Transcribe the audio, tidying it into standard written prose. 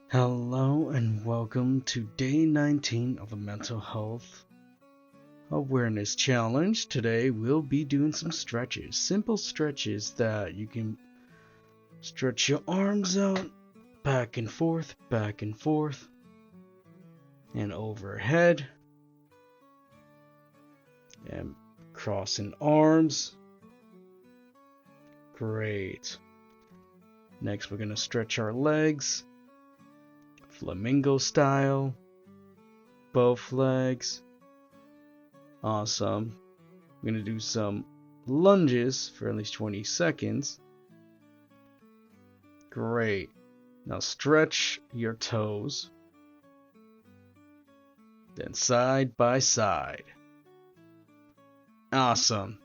Hello and welcome to day 19 of the Mental Health Awareness Challenge. Today we'll be doing some stretches, simple stretches that you can stretch your arms out, back and forth, and overhead, and crossing arms. Great. Next we're going to stretch our legs. Flamingo style, both legs. Awesome. I'm going to do some lunges for at least 20 seconds. Great. Now stretch your toes. Then side by side. Awesome.